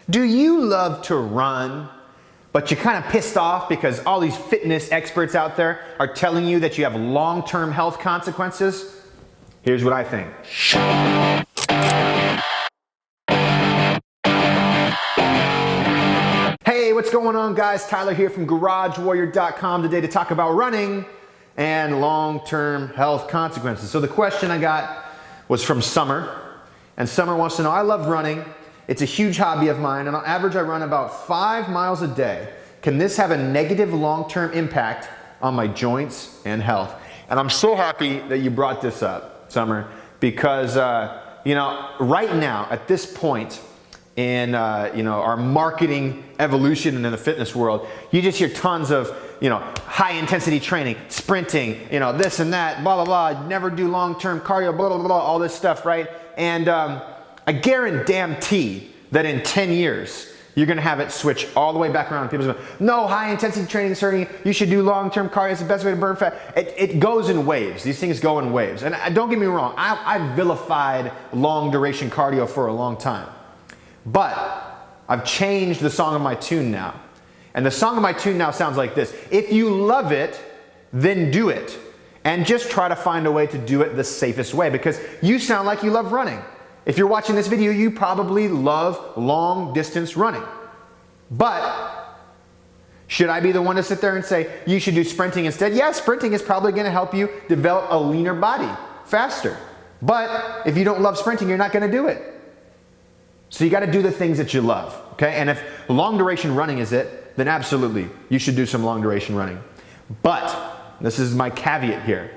Do you love to run, but you're kind of pissed off because all these fitness experts out there are telling you that you have long-term health consequences? Here's what I think. Hey, what's going on, guys? Tyler here from GarageWarrior.com today to talk about running and long-term health consequences. So the question I got was from Summer, and Summer wants to know, I love running. It's a huge hobby of mine, and on average I run about 5 miles a day. Can this have a negative long-term impact on my joints and health? And I'm so happy that you brought this up, Summer, because right now at this point in our marketing evolution and in the fitness world, you just hear tons of high intensity training, sprinting, this and that, blah blah blah, never do long-term cardio, blah blah blah, all this stuff, right? And I guarantee that in 10 years, you're gonna have it switch all the way back around. People say, no, high intensity training is hurting you. You should do long-term cardio. It's the best way to burn fat. It goes in waves. These things go in waves. And don't get me wrong, I've vilified long duration cardio for a long time. But I've changed the song of my tune now. And the song of my tune now sounds like this. If you love it, then do it. And just try to find a way to do it the safest way, because you sound like you love running. If you're watching this video, you probably love long distance running. But should I be the one to sit there and say, you should do sprinting instead? Yeah, sprinting is probably gonna help you develop a leaner body faster. But if you don't love sprinting, you're not gonna do it. So you gotta do the things that you love, okay? And if long duration running is it, then absolutely, you should do some long duration running. But, this is my caveat here,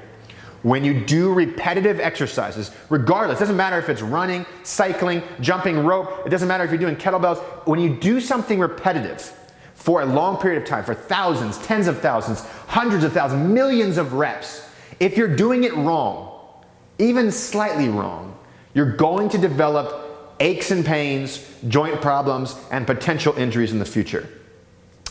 when you do repetitive exercises, regardless, it doesn't matter if it's running, cycling, jumping rope, it doesn't matter if you're doing kettlebells, when you do something repetitive for a long period of time, for thousands, tens of thousands, hundreds of thousands, millions of reps, if you're doing it wrong, even slightly wrong, you're going to develop aches and pains, joint problems, and potential injuries in the future.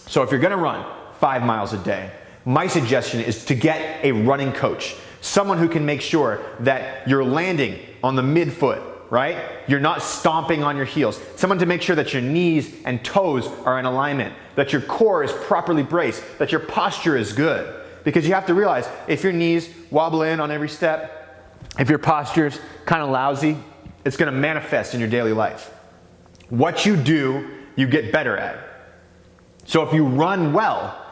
So if you're gonna run 5 miles a day, my suggestion is to get a running coach. Someone who can make sure that you're landing on the midfoot, right? You're not stomping on your heels. Someone to make sure that your knees and toes are in alignment, that your core is properly braced, that your posture is good. Because you have to realize, if your knees wobble in on every step, if your posture's kind of lousy, it's gonna manifest in your daily life. What you do, you get better at. So if you run well,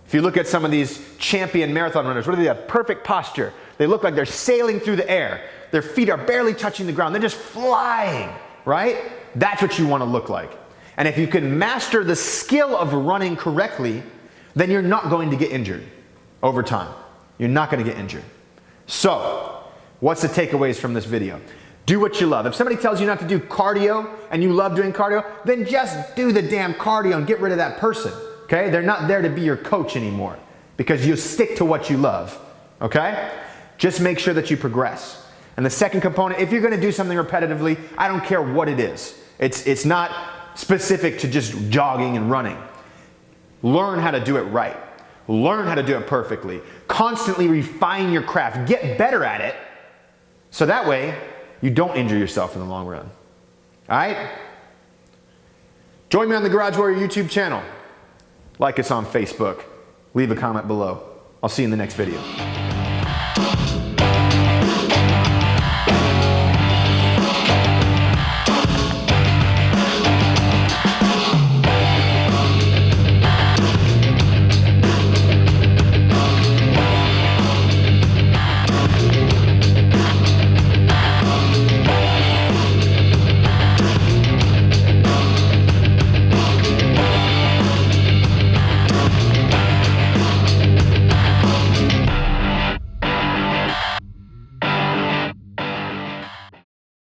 if you look at some of these champion marathon runners, what do they have? Perfect posture. They look like they're sailing through the air. Their feet are barely touching the ground. They're just flying, right? That's what you want to look like. And if you can master the skill of running correctly, then you're not going to get injured over time. You're not going to get injured. So, what's the takeaways from this video? Do what you love. If somebody tells you not to do cardio and you love doing cardio, then just do the damn cardio and get rid of that person. Okay? They're not there to be your coach anymore, because you stick to what you love. Okay? Just make sure that you progress. And the second component, if you're going to do something repetitively, I don't care what it is. It's not specific to just jogging and running. Learn how to do it right. Learn how to do it perfectly. Constantly refine your craft. Get better at it, so that way you don't injure yourself in the long run. All right? Join me on the Garage Warrior YouTube channel. Like us on Facebook. Leave a comment below. I'll see you in the next video.